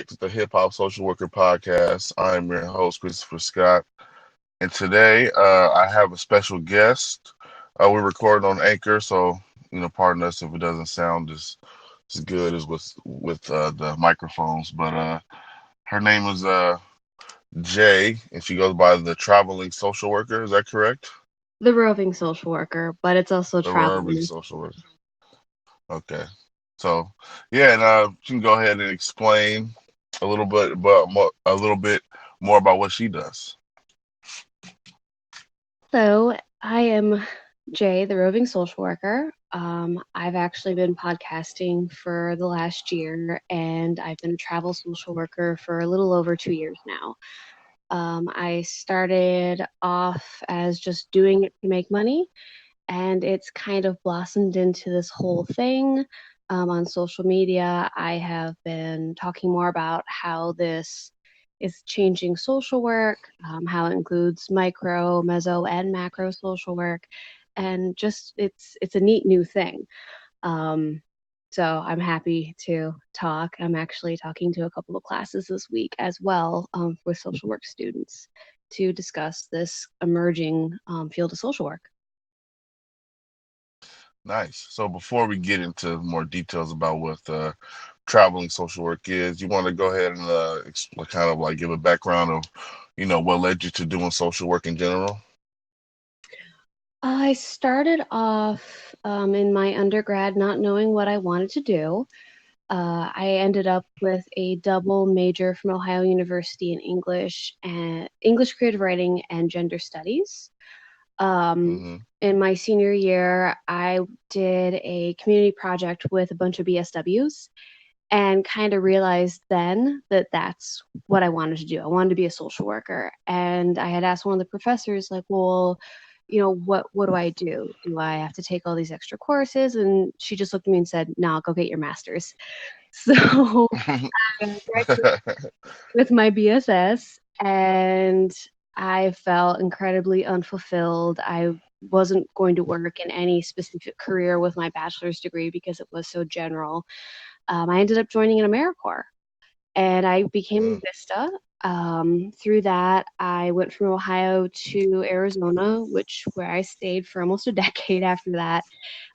back to the Hip Hop Social Worker Podcast. I'm your host, Christopher Scott. And today I have a special guest. We're recording on Anchor, so pardon us if it doesn't sound as good as with the microphones. But her name is Jay, and she goes by the Traveling Social Worker. Is that correct? The roving social worker, but it's also The Roving traveling. Social Worker. Okay. So yeah, and she can go ahead and explain a little bit more about what she does. So I am Jay, the roving social worker. I've actually been podcasting for the last year, and I've been a travel social worker for a little over 2 years now. I started off as just doing it to make money, and it's kind of blossomed into this whole thing. On social media, I have been talking more about how this is changing social work, how it includes micro, meso, and macro social work, and just it's a neat new thing. Um, so I'm happy to talk. I'm actually talking to a couple of classes this week as well with social work students to discuss this emerging field of social work. Nice. So before we get into more details about what traveling social work is, you want to go ahead and kind of like give a background of, what led you to doing social work in general? I started off in my undergrad not knowing what I wanted to do. I ended up with a double major from Ohio University in English and English creative writing and gender studies. Mm-hmm. In my senior year, I did a community project with a bunch of BSWs and kind of realized then that that's what I wanted to do. I wanted to be a social worker. And I had asked one of the professors, like, well, what do I do? Do I have to take all these extra courses? And she just looked at me and said, no, go get your master's. So I graduated with my BSS, and I felt incredibly unfulfilled. I wasn't going to work in any specific career with my bachelor's degree because it was so general. I ended up joining an AmeriCorps, and I became a Mm, Vista. Through that, I went from Ohio to Arizona, which where I stayed for almost a decade after that.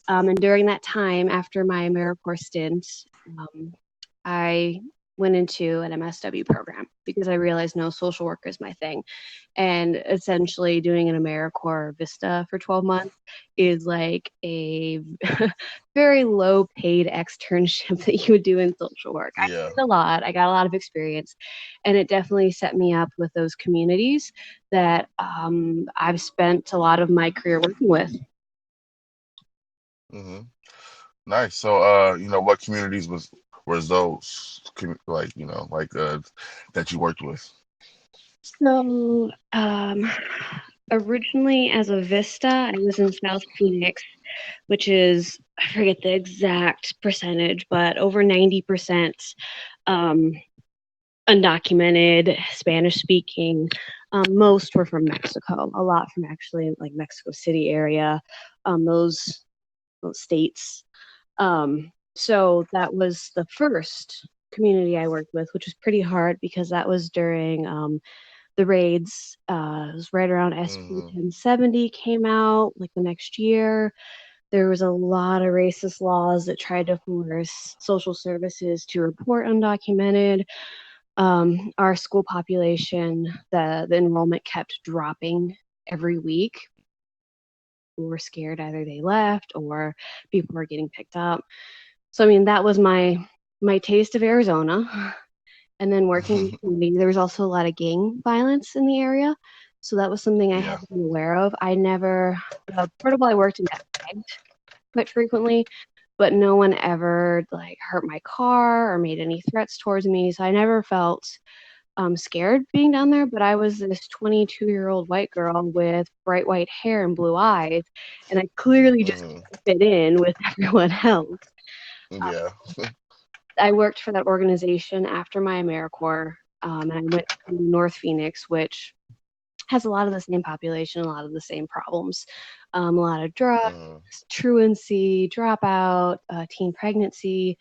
And during that time, after my AmeriCorps stint, um, I went into an MSW program because I realized no, social work is my thing. And essentially, doing an AmeriCorps Vista for 12 months is like a very low paid externship that you would do in social work. I yeah. did a lot, I got a lot of experience, and it definitely set me up with those communities that I've spent a lot of my career working with. Mm-hmm. Nice. So, what communities was those that you worked with? So, originally as a Vista, I was in South Phoenix, which is, I forget the exact percentage, but over 90% um, undocumented, Spanish speaking. Most were from Mexico, a lot from actually like Mexico City area, those states. So that was the first community I worked with, which was pretty hard because that was during the raids. It was right around SB Mm-hmm. 1070 came out, like the next year. There was a lot of racist laws that tried to force social services to report undocumented. Our school population, the enrollment kept dropping every week. We were scared either they left or people were getting picked up. So I mean that was my taste of Arizona. And then working in the community, there was also a lot of gang violence in the area. So that was something I had Yeah. to be aware of. I never, portable I worked in got tagged quite frequently, but no one ever like hurt my car or made any threats towards me. So I never felt scared being down there. But I was this 22-year-old white girl with bright white hair and blue eyes, and I clearly just Mm-hmm. couldn't fit in with everyone else. Yeah. I worked for that organization after my AmeriCorps, and I went to North Phoenix, which has a lot of the same population, a lot of the same problems, a lot of drugs, Mm-hmm. truancy, dropout, teen pregnancy,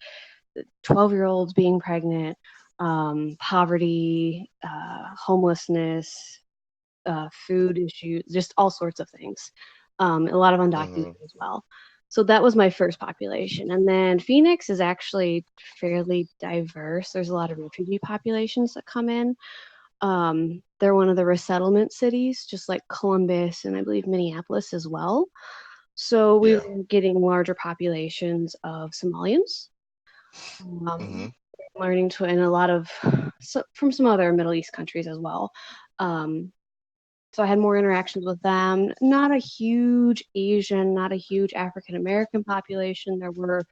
12-year-olds being pregnant. poverty, homelessness, food issues, just all sorts of things. A lot of undocumented Mhm. as well. So that was my first population. And then Phoenix is actually fairly diverse. There's a lot of refugee populations that come in. They're one of the resettlement cities, just like Columbus and I believe Minneapolis as well. So we Yeah. were getting larger populations of Somalians, um, Mhm. learning to, and a lot of from some other Middle East countries as well. Um, so I had more interactions with them. Not a huge Asian, not a huge African American population. There were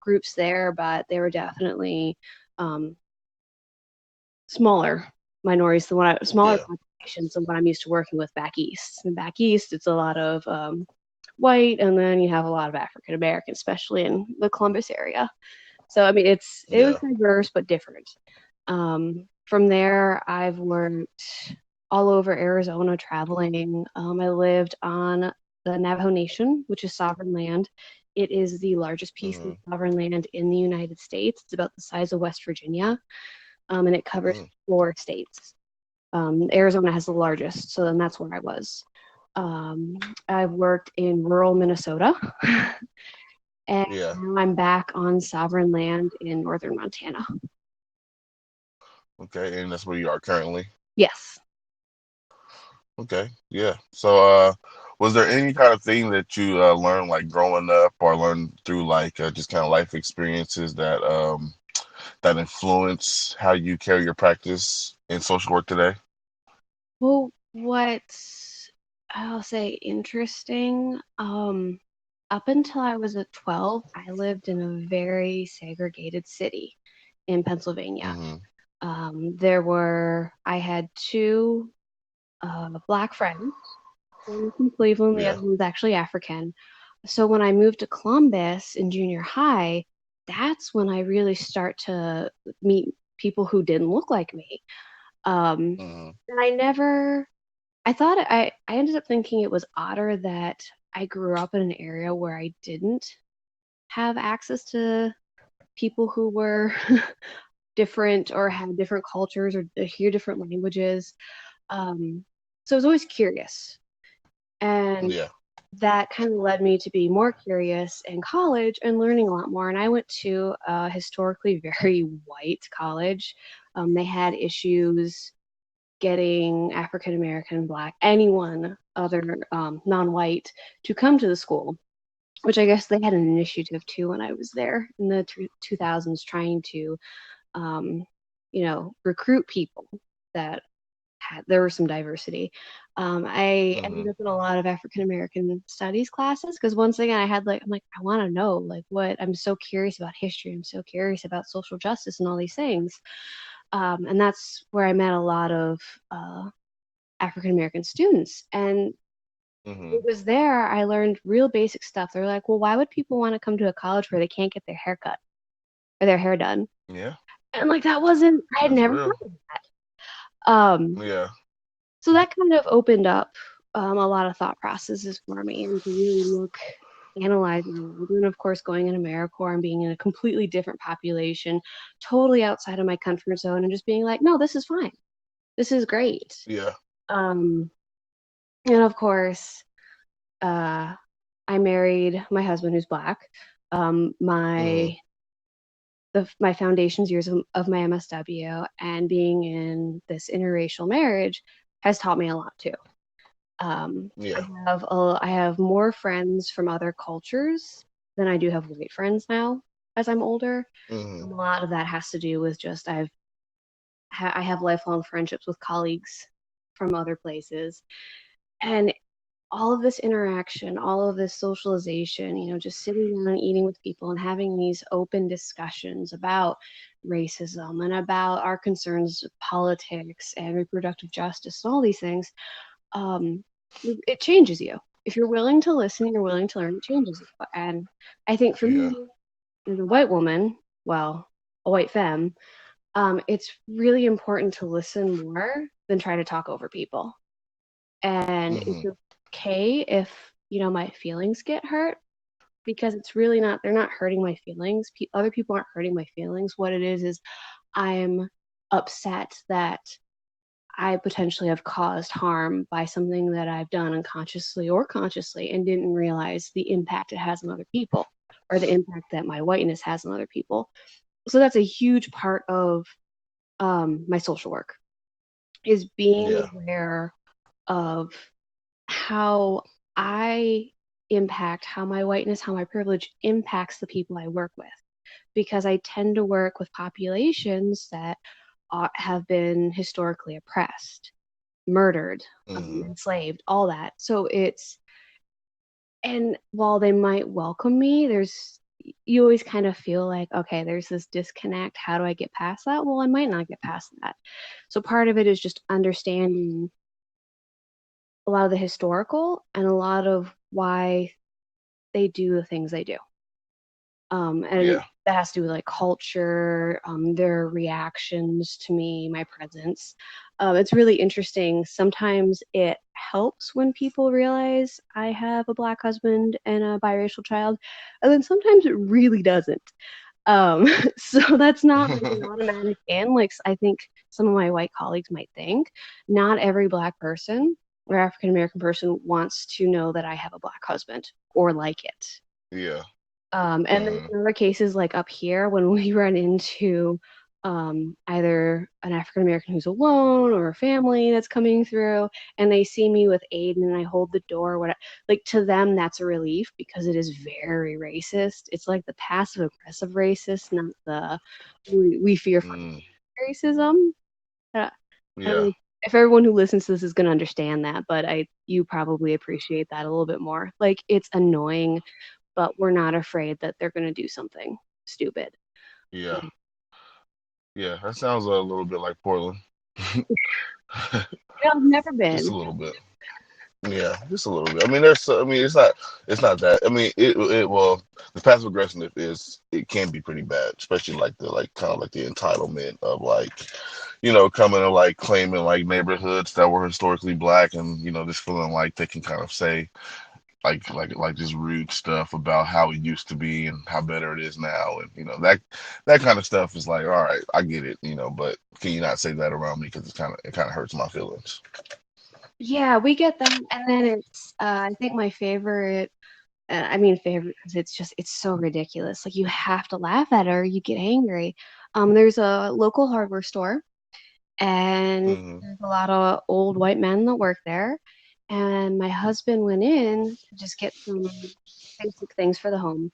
groups there, but they were definitely um, smaller minorities than smaller Yeah. populations than what I'm used to working with back east. And back east, it's a lot of white, and then you have a lot of African Americans, especially in the Columbus area. So I mean, it was Yeah. diverse but different. From there, I've worked all over Arizona traveling. I lived on the Navajo Nation, which is sovereign land. It is the largest piece of Mhm. sovereign land in the United States. It's about the size of West Virginia, and it covers Mhm. 4 states. Arizona has the largest, so then that's where I was. I've worked in rural Minnesota, and Yeah. now I'm back on sovereign land in northern Montana. Okay, and that's where you are currently. Yes. Okay. Yeah. So, was there any kind of thing that you learned like growing up or learned through like just kind of life experiences that influence how you carry your practice in social work today? Well, what's I'll say interesting, up until I was at 12, I lived in a very segregated city in Pennsylvania. Mhm. I had two black friends. One was from Cleveland, the Yeah. other one was actually African. So when I moved to Columbus in junior high, that's when I really start to meet people who didn't look like me. Um, Mhm. and I ended up thinking it was odder that I grew up in an area where I didn't have access to people who were different or had different cultures or hear different languages. Um, so I was always curious. And Yeah. that kind of led me to be more curious in college and learning a lot more. And I went to a historically very white college. They had issues getting African American, Black, anyone other non-white to come to the school, which I guess they had an initiative too when I was there in the 2000s, trying to, um, recruit people that there was some diversity. I ended Mhm. up in a lot of African American studies classes because once again, I'm like, I want to know like what I'm so curious about history. I'm so curious about social justice and all these things. And that's where I met a lot of African American students. And it Mhm. was there I learned real basic stuff. They're like, well, why would people want to come to a college where they can't get their hair cut or their hair done? Yeah. And like I had That's never real. heard of that. Yeah. So that kind of opened up a lot of thought processes for me and to really analyze my world. And of course, going in AmeriCorps and being in a completely different population, totally outside of my comfort zone, and just being like, no, this is fine. This is great. Yeah. Um, and of course, uh, I married my husband who's black. Um, Mhm. my my foundations years of my MSW and being in this interracial marriage has taught me a lot too. I Yeah. I have more friends from other cultures than I do have white friends now as I'm older. A Mhm. lot of that has to do with just I have lifelong friendships with colleagues from other places, and all of this interaction, all of this socialization, just sitting down and eating with people and having these open discussions about racism and about our concerns with politics and reproductive justice and all these things, um, it changes you. If you're willing to listen, you're willing to learn, it changes you. And I think for Yeah. me, as a white woman, well, a white femme, it's really important to listen more than try to talk over people. And it's Mhm. okay if, my feelings get hurt because it's really not, they're not hurting my feelings. Other people aren't hurting my feelings. What it is I'm upset that I potentially have caused harm by something that I've done unconsciously or consciously and didn't realize the impact it has on other people or the impact that my whiteness has on other people. So that's a huge part of my social work is being Yeah. aware of how I impact, how my whiteness, how my privilege impacts the people I work with. Because I tend to work with populations that have been historically oppressed, murdered, Mm-hmm. enslaved, all that. So and while they might welcome me, you always kind of feel like, okay, there's this disconnect. How do I get past that? Well, I might not get past that. So part of it is just understanding a lot of the historical and a lot of why they do the things they do. And Yeah. that has to do with like culture, their reactions to me, my presence. It's really interesting. Sometimes it helps when people realize I have a black husband and a biracial child, and then sometimes it really doesn't. So that's not like an automatic in, like I think some of my white colleagues might think. Not every black person or African American person wants to know that I have a black husband or like it. Yeah. And then Mm-hmm. in other cases, like up here, when we run into either an African American who's alone or a family that's coming through, and they see me with Aiden and I hold the door, what like to them that's a relief because it is very racist. It's like the passive aggressive racist, not the we fear for Mm. racism. Uh, I don't Yeah. know if everyone who listens to this is going to understand that, but I you probably appreciate that a little bit more. Like it's annoying but we're not afraid that they're going to do something stupid. Yeah. Yeah. That sounds a little bit like Portland. I've never Just been. a little bit. Yeah, just a little bit. I mean, there's. I mean, it's not that. I mean, well, the passive aggressiveness it can be pretty bad, especially like the like kind of like the entitlement of like, coming and like claiming like neighborhoods that were historically black, and just feeling like they can kind of say like this rude stuff about how it used to be and how better it is now, and that kind of stuff is like, all right, I get it, but can you not say that around me because it kind of hurts my feelings. Yeah, we get that. And then it's, I think my favorite, I mean, favorite, because it's so ridiculous. Like, you have to laugh at it or you get angry. There's a local hardware store, and Hmm. there's a lot of old white men that work there. And my husband went in to just get some basic things for the home.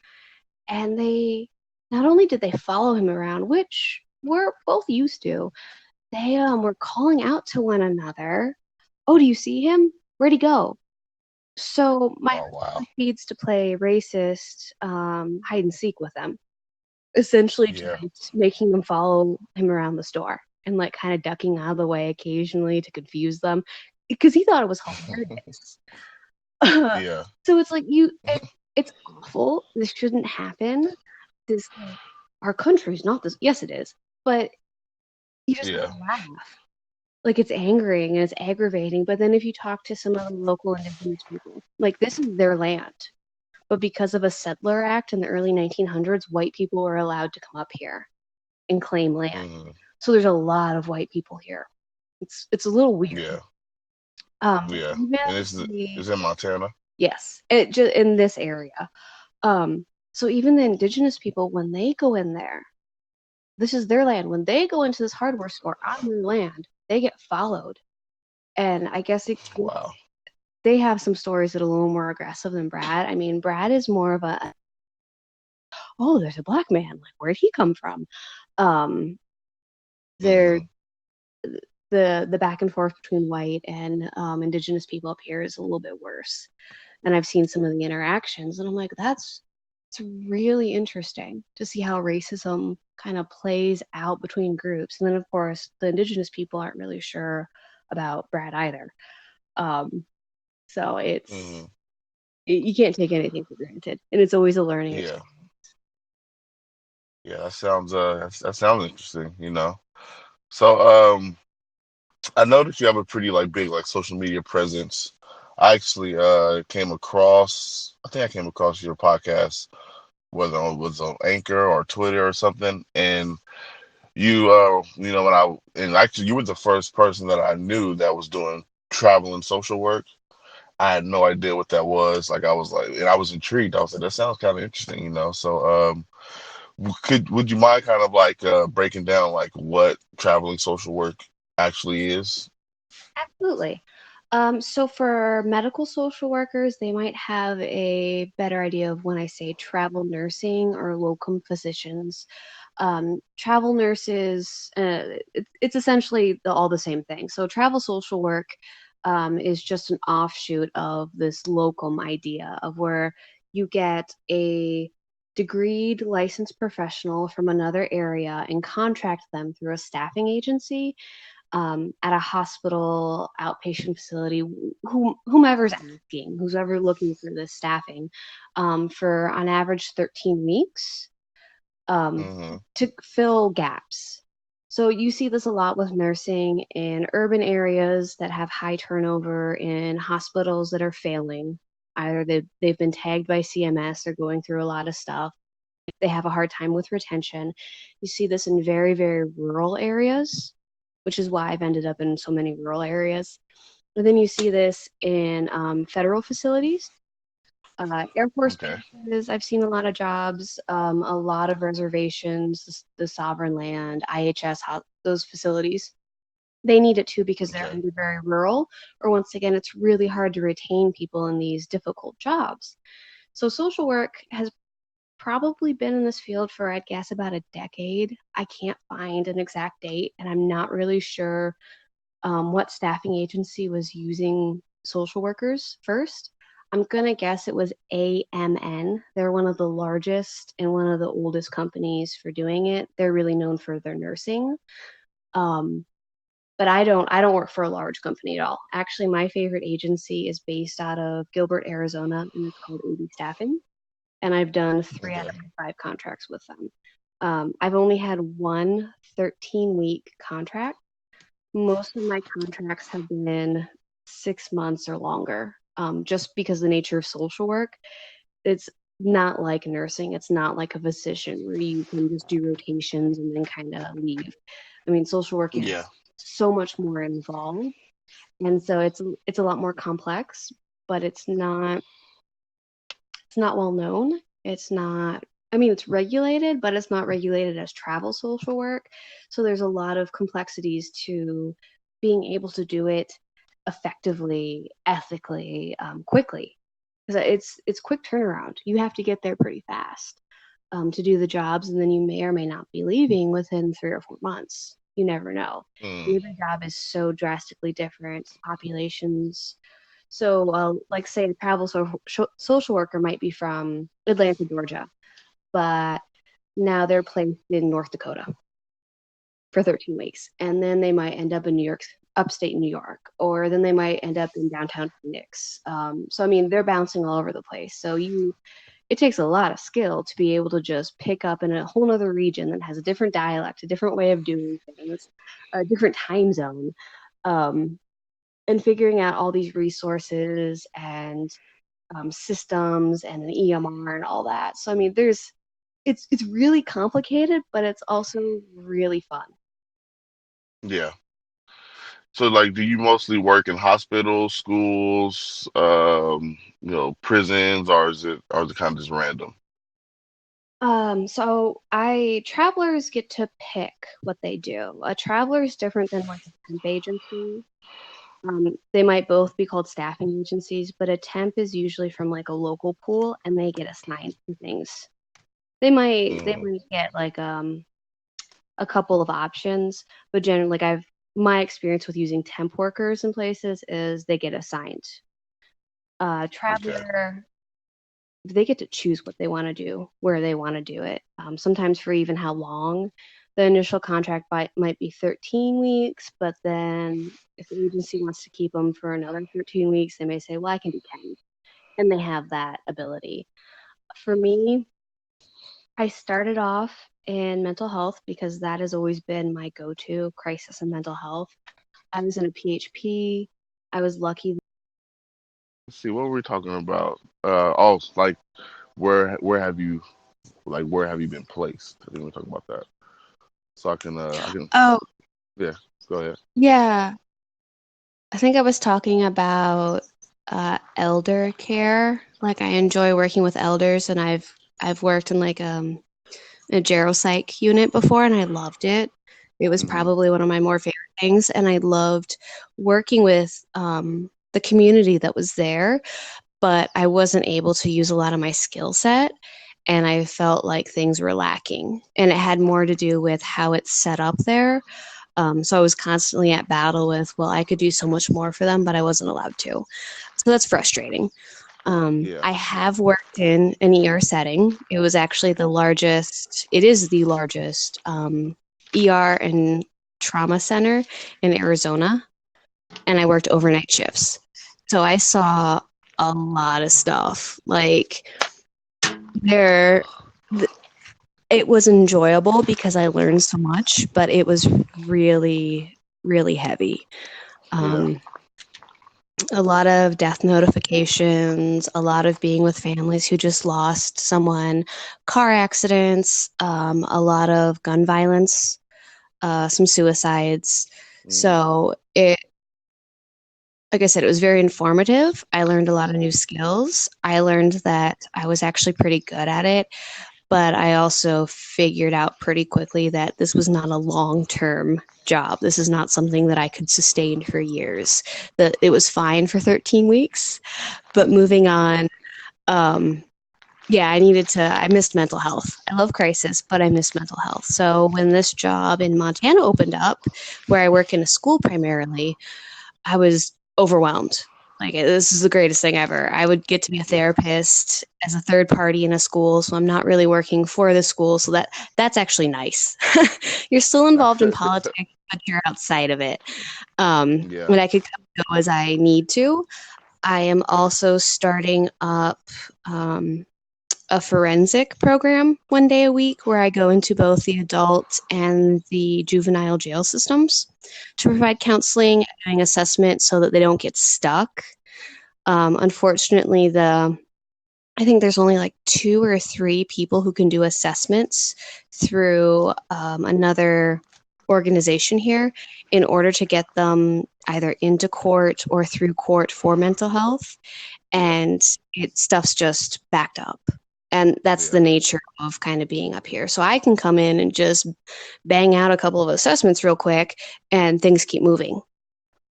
And they not only did they follow him around, which we're both used to, they were calling out to one another. Oh, do you see him? Where'd he go? So my Oh wow. husband proceeds to play racist hide and seek with them, essentially Yeah. just making them follow him around the store and like kind of ducking out of the way occasionally to confuse them because he thought it was hilarious. Yeah. So it's like it's awful. This shouldn't happen. This like our country's not this. Yes, it is, but you just Yeah. laugh. Like it's angering and it's aggravating. But then if you talk to some of the local indigenous people, like this is their land. But because of a settler act in the early 1900s, white people were allowed to come up here and claim land. Hmm. So there's a lot of white people here. It's a little weird. Yeah. Yeah. Even And this is the is in Montana. yes, it just in this area. So even the indigenous people, when they go in there, this is their land. When they go into this hardware store on their land, they get followed. And I guess Wow. they have some stories that are a little more aggressive than Brad. I mean, Brad is more of a, oh, there's a black man. Like, where'd he come from? Um, there, Hmm. the back and forth between white and indigenous people up here is a little bit worse. And I've seen some of the interactions, and I'm like, it's really interesting to see how racism kind of plays out between groups. And then, of course, the indigenous people aren't really sure about Brad either. Um, so Hmm. you can't take anything for granted, and it's always a learning Yeah. experience. Yeah. That sounds interesting. So I know that you have a pretty like big like social media presence. I actually I think I came across your podcast, whether it was on Anchor or Twitter or something, and when and actually you were the first person that I knew that was doing travel and social work. I had no idea what that was. Like I was like, and I was intrigued. I was like, that sounds kind of interesting, you know. So, would you mind kind of like breaking down like what traveling social work actually is? Absolutely. So for medical social workers, they might have a better idea of when I say travel nursing or locum physicians. Travel nurses, it's essentially all the same thing. So travel social work is just an offshoot of this locum idea of where you get a degreed licensed professional from another area and contract them through a staffing agency at a hospital, outpatient facility, whomever's asking, who's ever looking for this staffing, for on average 13 weeks um, Hmm. to fill gaps. So you see this a lot with nursing in urban areas that have high turnover, in hospitals that are failing. Either they've been tagged by CMS, they're going through a lot of stuff, they have a hard time with retention. You see this in very, very rural areas, which is why I've ended up in so many rural areas. And then you see this in federal facilities, Air Force Okay. bases. I've seen a lot of jobs, a lot of reservations, the sovereign land, IHS, those facilities. They need it too because they're Okay. either very rural or once again, it's really hard to retain people in these difficult jobs. So social work has probably been in this field for, I'd guess, about a decade. I can't find an exact date, and I'm not really sure what staffing agency was using social workers first. I'm gonna guess it was AMN. They're one of the largest and one of the oldest companies for doing it. They're really known for their nursing. Um, but I don't work for a large company at all. Actually, my favorite agency is based out of Gilbert, Arizona, and it's called AB Staffing, and I've done three out Okay. of my five contracts with them. I've only had one 13-week contract. Most of my contracts have been 6 months or longer, just because the nature of social work, it's not like nursing. It's not like a physician where you can just do rotations and then kind of leave. I mean, social work Yeah. is so much more involved, and so it's a lot more complex, but it's not well known. It's not, I mean, it's regulated, but it's not regulated as travel social work. So there's a lot of complexities to being able to do it effectively, ethically, quickly. Because it's quick turnaround. You have to get there pretty fast to do the jobs, and then you may or may not be leaving within 3 or 4 months. You never know. Mm. And every job is so drastically different. Populations, so, like, say, a travel social worker might be from Atlanta, Georgia, but now they're placed in North Dakota for 13 weeks. And then they might end up in New York, upstate New York, or then they might end up in downtown Phoenix. So, I mean, they're bouncing all over the place. So, it takes a lot of skill to be able to just pick up in a whole other region that has a different dialect, a different way of doing things, a different time zone. Um, and figuring out all these resources and systems and an EMR and all that. So I mean, it's really complicated, but it's also really fun. Yeah. So like, do you mostly work in hospitals, schools, prisons, or is it kind of just random? So I travelers get to pick what they do. A traveler is different than like a temp agency. They might both be called staffing agencies, but a temp is usually from like a local pool and they get assigned to things. They Mm. might get like a couple of options, but generally, like I've my experience with using temp workers in places is they get assigned. Okay. Traveler, they get to choose what they want to do, where they want to do it. Sometimes for even how long. The initial contract might be 13 weeks, but then if the agency wants to keep them for another 13 weeks, they may say, well, I can do 10. And they have that ability. For me, I started off in mental health because that has always been my go-to, crisis and mental health. I was in a PHP. I was lucky. Let's see, what were we talking about? Oh, like where have you been placed? I think we are talking about that. so I can Oh, yeah, go ahead. yeah. I think I was talking about elder care. Like I enjoy working with elders, and I've worked in like a geropsych unit before, and I loved it. It was Hmm. probably one of my more favorite things, and I loved working with the community that was there. But I wasn't able to use a lot of my skill set, and I felt like things were lacking. And it had more to do with how it's set up there. So I was constantly at battle with, well, I could do so much more for them, but I wasn't allowed to. So that's frustrating. Yeah. I have worked in an ER setting. It was actually the largest, it is the largest ER and trauma center in Arizona. And I worked overnight shifts. So I saw a lot of stuff. Like, there, it was enjoyable because I learned so much, but it was really, really heavy. Yeah. Um, a lot of death notifications, a lot of being with families who just lost someone, car accidents, a lot of gun violence, some suicides. Mm. So it, like I said, it was very informative. I learned a lot of new skills. I learned that I was actually pretty good at it, but I also figured out pretty quickly that this was not a long-term job. This is not something that I could sustain for years. That it was fine for 13 weeks, but Hmm. moving on, um, yeah, I needed to. I missed mental health. I love crisis, but I missed mental health. So when this job in Montana opened up, where I work in a school primarily, I was overwhelmed. Like, this is the greatest thing ever. I would get to be a Yeah. therapist as a third party in a school, so I'm not really working for the school. So that's actually nice. You're still involved in politics, but you're outside of it. Yeah. And I could come and go as I need to. I am also starting up um, a forensic program 1 day a week where I go into both the adult and the juvenile jail systems to provide counseling and doing assessment so that they don't get stuck. Unfortunately, I think there's only like 2 or 3 people who can do assessments through another organization here in order to get them either into court or through court for mental health, Yeah. and stuff's just backed up. And that's the Yeah. nature of kind of being up here. So I can come in and just bang out a couple of assessments real quick, and things keep moving.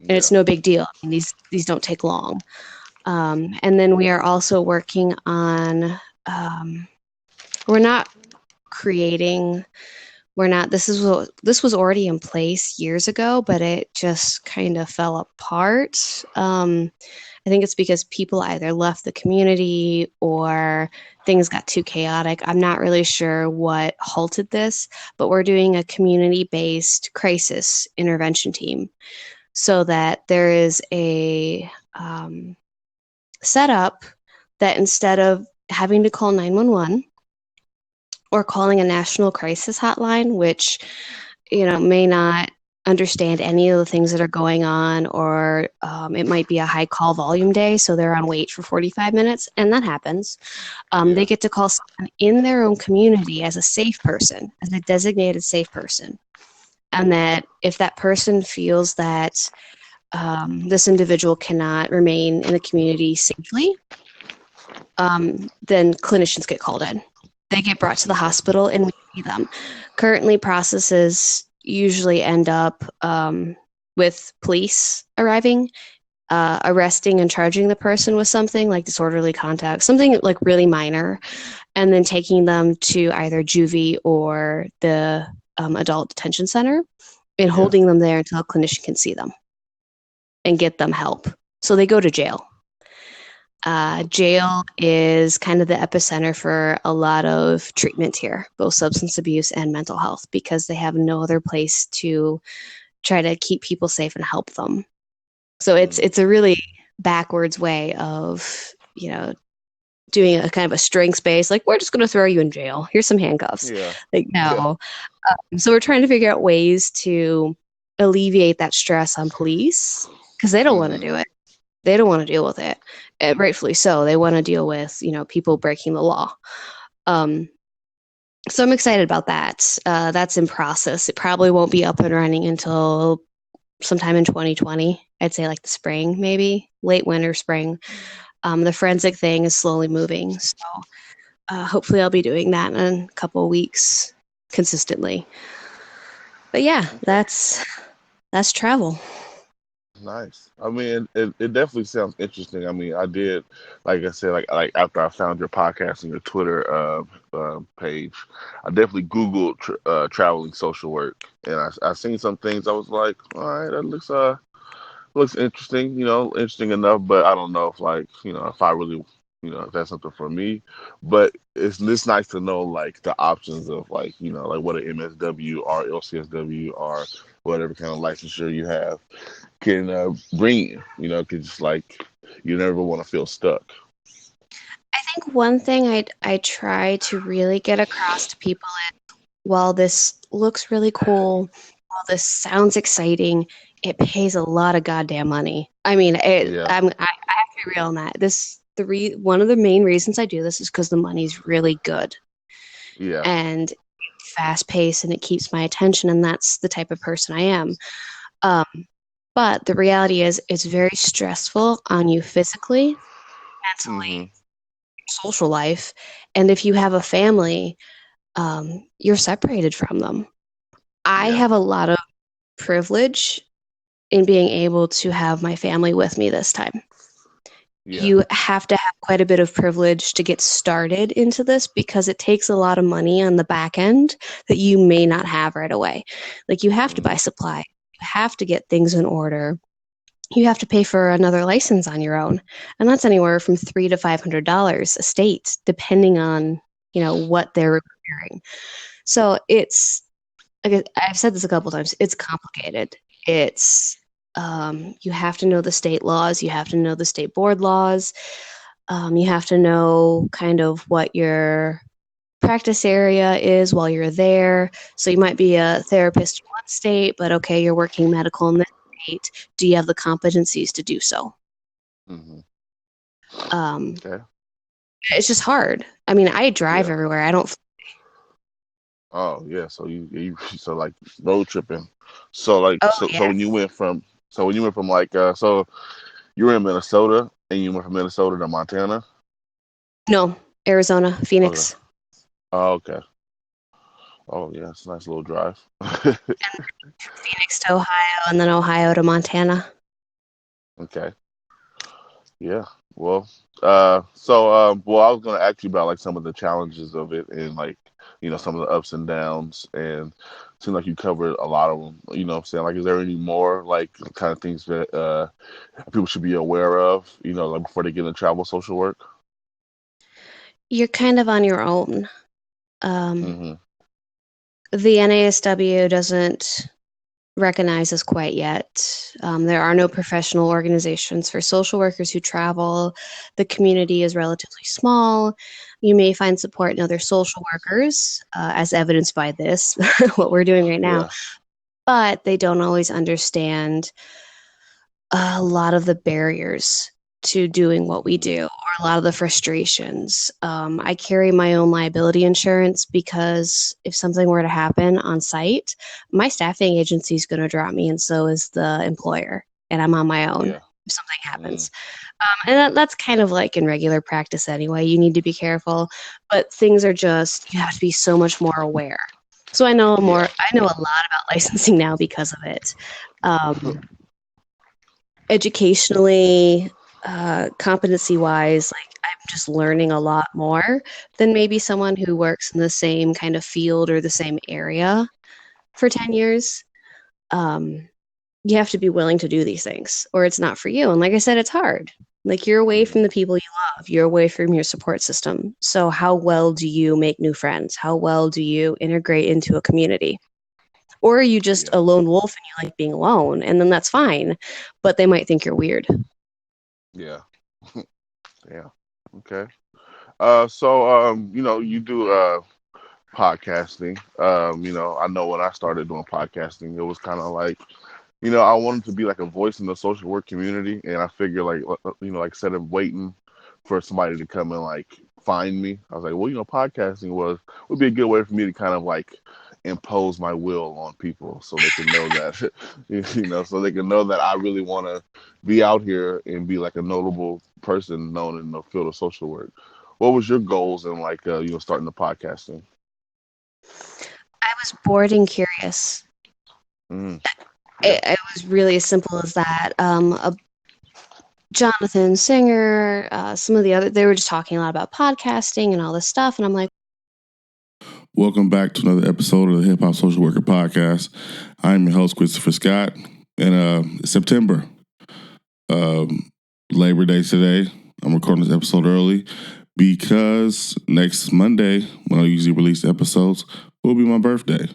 And it's Yeah. no big deal. I mean, these don't take long. And then we are also working on. We're not creating. We're not. This was already in place years ago, but it just kind of fell apart. I think it's because people either left the community or things got too chaotic. I'm not really sure what halted this, but we're doing a community based crisis intervention team so that there is a setup that instead of having to call 911 or calling a national crisis hotline, which may not understand any of the things that are going on, or it might be a high call volume day, so they're on wait for 45 minutes, and that happens. They Yeah. get to call someone in their own community as a safe person, as a designated safe person. And that if that person feels that this individual cannot remain in the community safely, then clinicians get called in. They get brought to the Okay. hospital and we see them. Currently, processes usually end up with police arriving, arresting and charging the person with something like disorderly conduct, something like really minor, and then taking them to either juvie or the adult detention center and Yeah. holding them there until a clinician can see them and get them help. So they go to jail. Jail is kind of the epicenter for a lot of treatment here, both substance abuse and mental health, because they have no other place to try to keep people safe and help them. So Mm. it's a really backwards way of doing a kind of a strengths based, like we're just going to throw you in jail. Here's some handcuffs. Yeah. Like Yeah. no. So we're trying to figure out ways to alleviate that stress on police because they don't want to Hmm. do it. They don't want to deal with it. Rightfully so. They want to deal with people breaking the law. Um, So I'm excited about that. That's in process. It probably won't be up and running until sometime in 2020. I'd say like the spring, maybe late winter, spring. The forensic thing is slowly moving. So hopefully I'll be doing that in a couple of weeks consistently. But yeah, Okay. that's travel. Nice. I mean, it definitely sounds interesting. I mean, I did, like I said, like after I found your podcast and your Twitter page, I definitely Googled traveling social work, and I seen some things. I was like, all right, that looks interesting. Interesting enough, but I don't know if like if I really if that's something for me. But it's nice to know like the options of like like what an MSW or LCSW or whatever kind of licensure you have can bring you. Because it's like you never want to feel stuck. I think one thing I try to really get across to people is while this looks really cool, while this sounds exciting, it pays a lot of goddamn money. I mean, Yeah, I have to be real on that. One of the main reasons I do this is because the money's really good yeah, and fast paced, and it keeps my attention, and that's the type of person I am. Um, but the reality is, it's very stressful on you physically, mentally, hmm, social life, and if you have a family, you're separated from them. I yeah, have a lot of privilege in being able to have my family with me this time. yeah, You have to have quite a bit of privilege to get started into this because it takes a lot of money on the back end that you may not have right away. Like you have to buy hmm, supply, you have to get things in order. You have to pay for another license on your own. And that's anywhere from $300 to $500 a state, depending on, what they're requiring. So it's like I've said this a couple times, it's complicated. It's you have to know the state laws, you have to know the state board laws, you have to know kind of what your practice area is while you're there. So you might be a therapist in one state, but okay, you're working medical in this state. Do you have the competencies to do so? hmm. Um, Okay. it's just hard. I mean, I drive Yeah. everywhere. I don't. Oh yeah. So you so like road tripping. So like Oh so yeah. when you went from like so you were in Minnesota and you went from Minnesota to Montana. No, Arizona, Okay. Phoenix. Oh, okay. Oh yeah, it's a nice little drive. Phoenix to Ohio, and then Ohio to Montana. Okay. Yeah. Well, well, I was gonna ask you about like some of the challenges of it and like, some of the ups and downs, and it seemed like you covered a lot of them. You know what I'm saying? Like, is there any more like kind of things that people should be aware of, like before they get into travel social work? You're kind of on your own. Um, Mm-hmm. the NASW doesn't recognize us quite yet. There are no professional organizations for social workers who travel. The community is relatively small. You may find support in other social workers, as evidenced by this, what we're doing right now, Yeah. but they don't always understand a lot of the barriers to doing what we Mm-hmm. do, or a lot of the frustrations. I carry my own liability insurance because if something were to happen on site, my staffing agency is going to drop me, and so is the employer, and I'm on my own Yeah. if something Mm-hmm. happens. And that's kind of like in regular practice anyway. You need to be careful, but things are just, you have to be so much more aware. So Yeah. I know a lot about licensing now because of it. Um, educationally, competency wise, like I'm just learning a lot more than maybe someone who works in the same kind of field or the same area for 10 years. Um, you have to be willing to do these things or it's not for you. And like I said, it's hard. Like you're away Mm-hmm. from the people you love, you're away from your support system. So, how well do you make new friends? How well do you integrate into a community? Or are you just Yeah. a lone wolf and you like being alone? And then that's fine, but they might think you're weird. Yeah. Yeah. Okay. You do podcasting. I know when I started doing podcasting, it was kind of like, I wanted to be like a voice in the social work community, and I figure like, like instead of waiting for somebody to come and like find me. I was like, well, podcasting would be a good way for me to kind of like impose my will on people so they can know that so they can know that I really want to be out here and be like a notable person known in the field of social work. What was your goals in like starting the podcasting? I was bored and curious. Mm, yeah. It was really as simple as that. Jonathan Singer, some of the other, they were just talking a lot about podcasting and all this stuff. And I'm like, welcome back to another episode of the Hip Hop Social Worker Podcast. I'm your host, Christopher Scott. And September, Labor Day today. I'm recording this episode early because next Monday, when I usually release episodes, will be my birthday.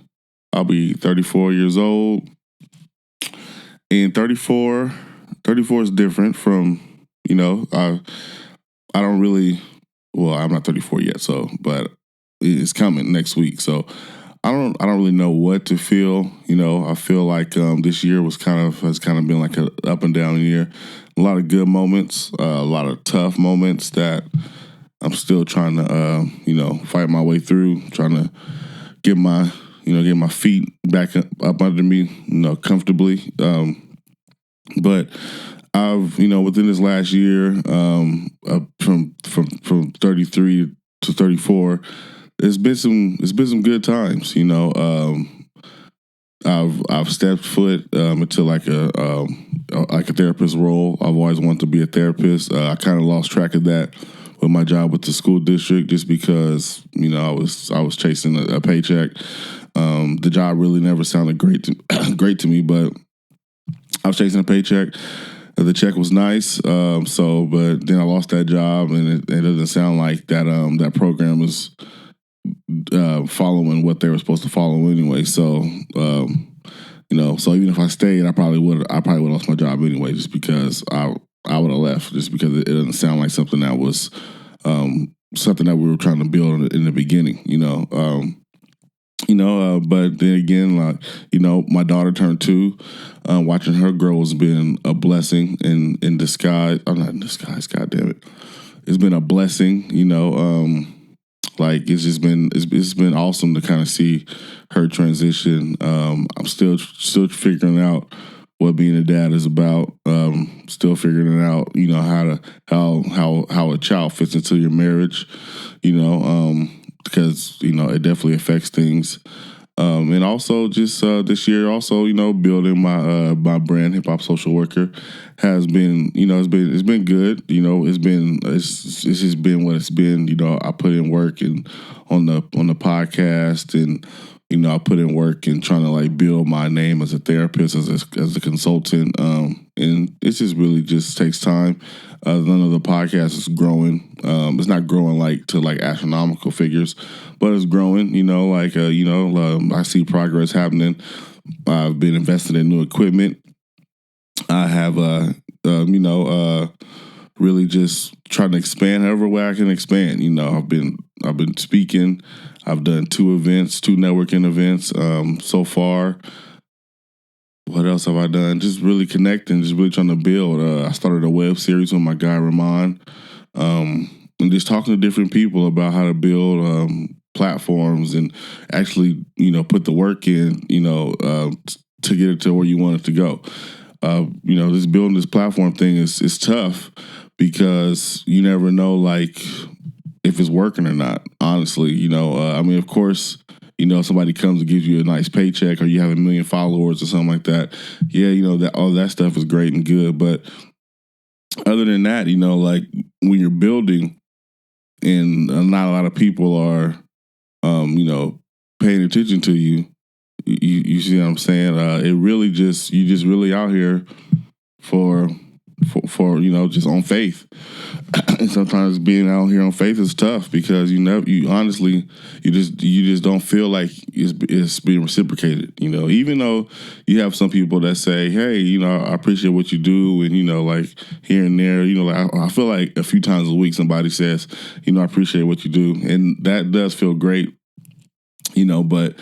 I'll be 34 years old. And 34 is different from, I don't really, well, I'm not 34 yet, but it's coming next week. So I don't really know what to feel. I feel like this year has kind of been like an up and down year. A lot of good moments, a lot of tough moments that I'm still trying to fight my way through, trying to get my feet back up under me, comfortably. But I've, within this last year, from 33 to 34, it's been some good times. I've stepped foot into like a therapist role. I've always wanted to be a therapist. I kind of lost track of that with my job with the school district, just because I was chasing a paycheck. The job really never sounded great to me, but I was chasing a paycheck. The check was nice, but then I lost that job, and it doesn't sound like that program was following what they were supposed to follow anyway. So, so even if I stayed, I probably would have lost my job anyway, just because I would have left, just because it doesn't sound like something that was something that we were trying to build in the beginning. But then again, like, my daughter turned 2. Watching her grow has been a blessing in disguise. I'm not in disguise, God damn it. It's been a blessing, like it's been awesome to kind of see her transition. I'm still figuring out what being a dad is about. Still figuring it out, how a child fits into your marriage, because it definitely affects things. And also just this year, also building my brand, Hip Hop Social Worker, has been it's been good. It's just been what it's been. I put in work and on the podcast, and I put in work and trying to like build my name as a therapist, as a consultant. And it just really just takes time. None of the podcast is growing. It's not growing like to like astronomical figures, but it's growing. I see progress happening. I've been investing in new equipment. I have really just trying to expand however way I can expand. I've been speaking. I've done 2 networking events so far. What else have I done? Just really connecting, just really trying to build. I started a web series with my guy Ramon, and just talking to different people about how to build platforms and actually, put the work in, to get it to where you want it to go. Just building this platform thing is tough, because you never know, like, if it's working or not. Honestly, of course, somebody comes and gives you a nice paycheck, or you have 1 million followers or something like that. Yeah, that all that stuff is great and good, but other than that, like when you're building and not a lot of people are, paying attention to you. You see what I'm saying? It really you just really out here for just on faith. And sometimes being out here on faith is tough, because you honestly just don't feel like it's being reciprocated. Even though you have some people that say, hey, I appreciate what you do, and like here and there, like I feel like a few times a week somebody says, I appreciate what you do, and that does feel great. But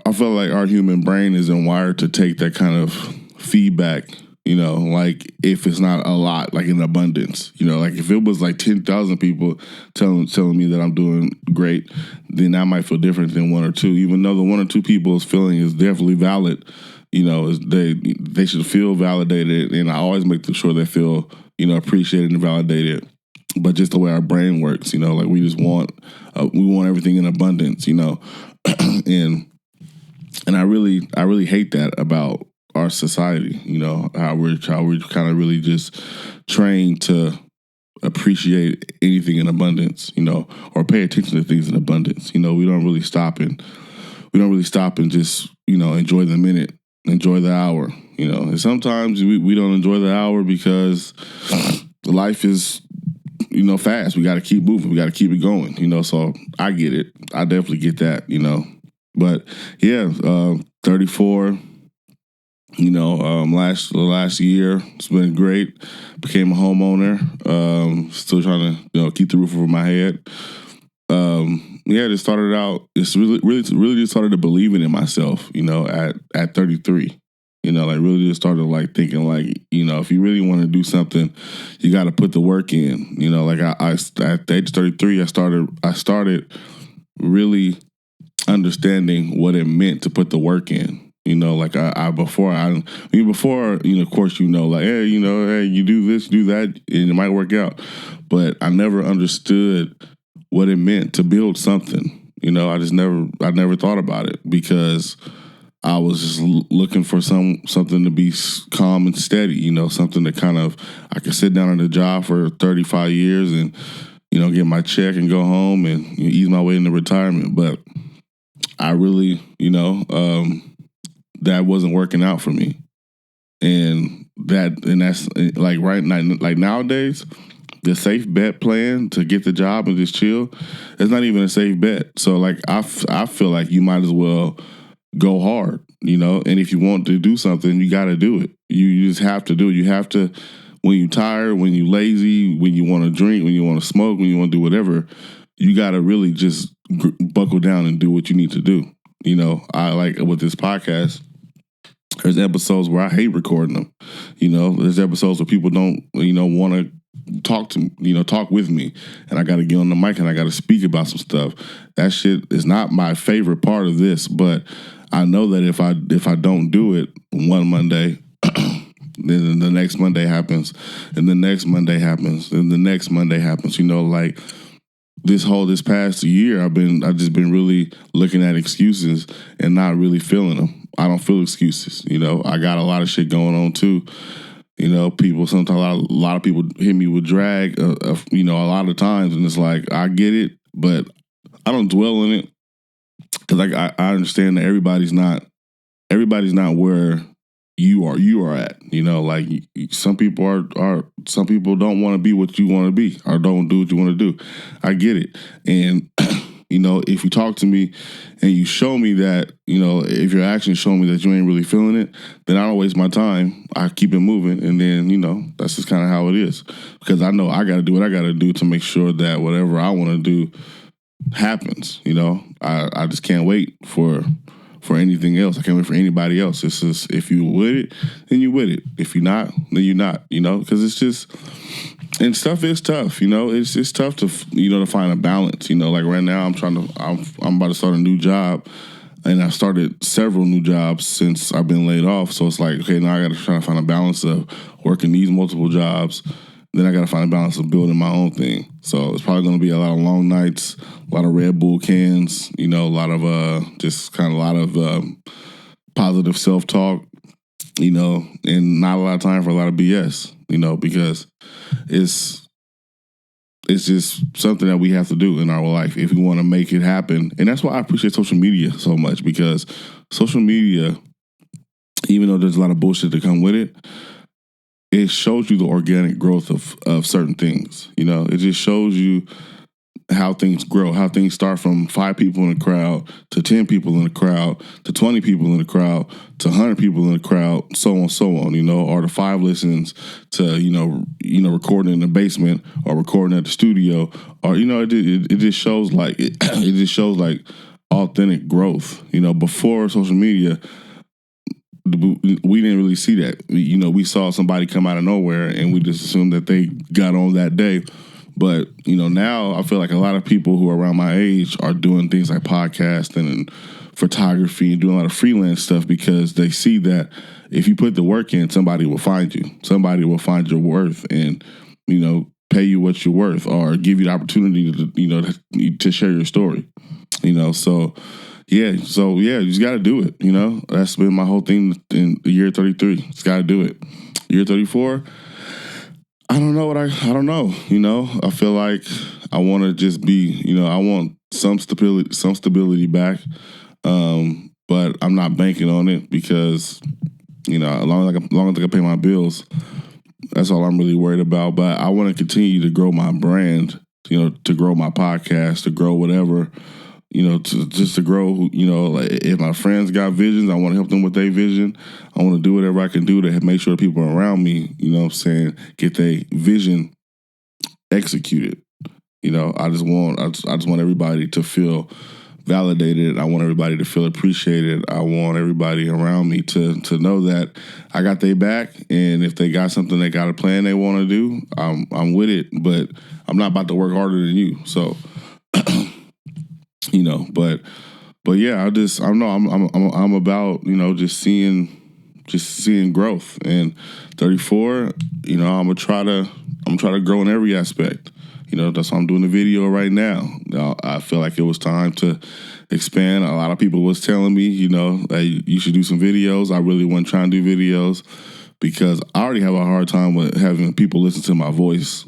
I feel like our human brain isn't wired to take that kind of feedback You know, like if it's not a lot, like in abundance, you know, like if it was like 10,000 people telling me that I'm doing great, then that might feel different than one or two. Even though the one or two people's feeling is definitely valid, you know, they should feel validated, and I always make sure they feel, you know, appreciated and validated. But just the way our brain works, you know, like we just want everything in abundance, you know, and I really hate that about our society, you know, how we're kind of really just trained to appreciate anything in abundance, you know, or pay attention to things in abundance. You know, we don't really stop and just, you know, enjoy the minute, enjoy the hour, you know. And sometimes we don't enjoy the hour because life is, you know, fast. We got to keep moving. We got to keep it going, you know. So I get it. I definitely get that, you know. But yeah, 34. You know, last year it's been great. Became a homeowner. Still trying to, you know, keep the roof over my head. Yeah, it started out. It's really just started believing in myself. You know, at 33. You know, like really just started like thinking like, you know, if you really want to do something, you got to put the work in. You know, like I at the age of 33, I started really understanding what it meant to put the work in. You know, like before, you know, of course, you know, like, hey, you know, hey, you do this, do that, and it might work out. But I never understood what it meant to build something. You know, I never thought about it because I was just looking for something to be calm and steady. You know, something that kind of I could sit down at a job for 35 years and, you know, get my check and go home and, you know, ease my way into retirement. But I really, you know, that wasn't working out for me. And that's like right now, like nowadays, the safe bet plan to get the job and just chill, it's not even a safe bet. So like I feel like you might as well go hard, you know, and if you want to do something, you got to do it. You just have to do it. You have to, when you're tired, when you're lazy, when you want to drink, when you want to smoke, when you want to do whatever, you got to really just buckle down and do what you need to do. You know, I like with this podcast, there's episodes where I hate recording them. You know, there's episodes where people don't, you know, want to talk with me, and I got to get on the mic and I got to speak about some stuff. That shit is not my favorite part of this, but I know that if I don't do it one Monday, then the next Monday happens, and the next Monday happens, and the next Monday happens. You know, like this past year, I've just been really looking at excuses and not really feeling them. I don't feel excuses. You know, I got a lot of shit going on too. You know, sometimes a lot of people hit me with drag, you know, a lot of times, and it's like, I get it, but I don't dwell in it because like I understand that everybody's not where you are at. You know, like some people some people don't want to be what you want to be or don't do what you want to do. I get it. And you know, if you talk to me and you show me that, you know, if your actions show me that you ain't really feeling it, then I don't waste my time. I keep it moving. And then, you know, that's just kind of how it is. Because I know I got to do what I got to do to make sure that whatever I want to do happens. You know, I just can't wait for anything else. I can't wait for anybody else. It's just, if you with it, then you with it. If you're not, then you're not, you know, because it's just, and stuff is tough, you know. It's tough to, you know, to find a balance, you know. Like right now, I'm about to start a new job, and I started several new jobs since I've been laid off. So it's like, okay, now I got to try to find a balance of working these multiple jobs. Then I got to find a balance of building my own thing. So it's probably going to be a lot of long nights, a lot of Red Bull cans, you know, a lot of positive self-talk, you know, and not a lot of time for a lot of BS, you know, because it's just something that we have to do in our life if we want to make it happen. And that's why I appreciate social media so much, because social media, even though there's a lot of bullshit that come with it, it shows you the organic growth of certain things. You know, it just shows you how things grow, how things start from 5 people in a crowd to 10 people in a crowd to 20 people in a crowd to 100 people in a crowd, so on, you know, or the 5 listens to, you know, recording in the basement or recording at the studio, or, you know, it just shows like, it just shows like authentic growth. You know, before social media, we didn't really see that. We saw somebody come out of nowhere, and we just assumed that they got on that day. But now I feel like a lot of people who are around my age are doing things like podcasting and photography and doing a lot of freelance stuff because they see that if you put the work in, somebody will find you. Somebody will find your worth and pay you what you're worth or give you the opportunity to share your story. So you just got to do it. That's been my whole thing in the year 33. Just got to do it. Year 34. I don't know I don't know. I feel like I want to just be. I want some stability back. But I'm not banking on it because as long as I can pay my bills, that's all I'm really worried about. But I want to continue to grow my brand. To grow my podcast, to grow whatever. To grow, like if my friends got visions, I want to help them with their vision. I want to do whatever I can do to make sure the people around me, get their vision executed. I just want everybody to feel validated. I want everybody to feel appreciated. I want everybody around me to know that I got their back, and if they got something, they got a plan they want to do, I'm with it. But I'm not about to work harder than you. So. But yeah, I'm about just seeing growth. And 34, I'm gonna try to grow in every aspect. That's why I'm doing the video right now. I feel like it was time to expand. A lot of people was telling me, that you should do some videos. I really wasn't trying to do videos because I already have a hard time with having people listen to my voice.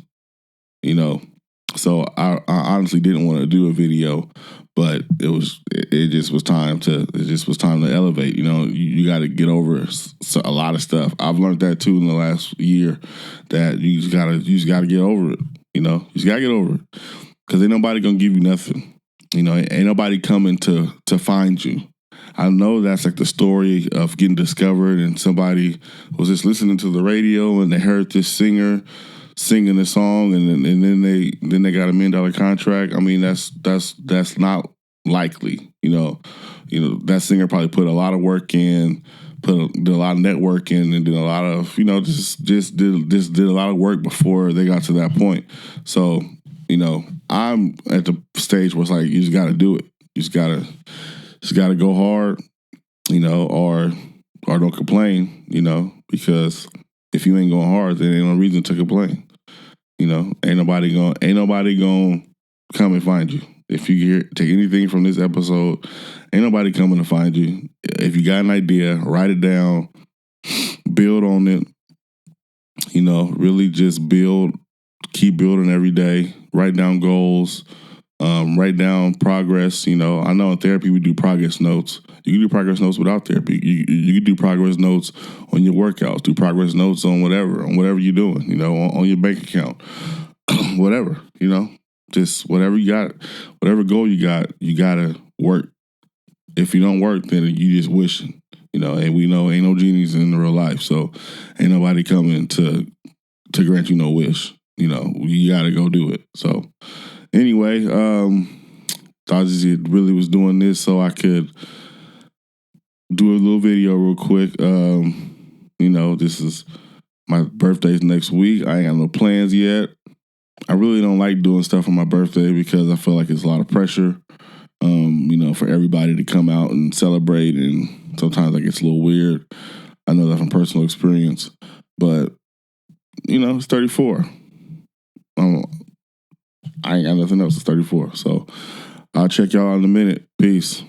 So I honestly didn't want to do a video. But it just was time to elevate. You got to get over a lot of stuff. I've learned that too in the last year that you just gotta get over it. You just gotta get over it because ain't nobody gonna give you nothing. Ain't nobody coming to find you. I know that's like the story of getting discovered and somebody was just listening to the radio and they heard this singer singing a song and then they got $1 million contract. I mean that's not likely. That singer probably put a lot of work in, did a lot of networking and did a lot of just did a lot of work before they got to that point. So I'm at the stage where it's like you just got to do it. You just gotta go hard, or don't complain, because if you ain't going hard, then ain't no reason to complain. Ain't nobody gonna come and find you. If you take anything from this episode, ain't nobody coming to find you. If you got an idea, write it down, build on it. Really just build, keep building every day. Write down goals, write down progress. I know in therapy we do progress notes. You can do progress notes without therapy. You can do progress notes on your workouts. Do progress notes on whatever you're doing. On your bank account, whatever. Just whatever you got, whatever goal you gotta work. If you don't work, then you just wishing. And we know ain't no genies in real life, so ain't nobody coming to grant you no wish. You gotta go do it. So anyway, I just really was doing this so I could do a little video real quick. This is my birthday's next week. I ain't got no plans yet. I really don't like doing stuff on my birthday because I feel like it's a lot of pressure, for everybody to come out and celebrate, and sometimes like it's a little weird. I know that from personal experience, but it's 34. I ain't got nothing else. It's 34. So I'll check y'all out in a minute. Peace.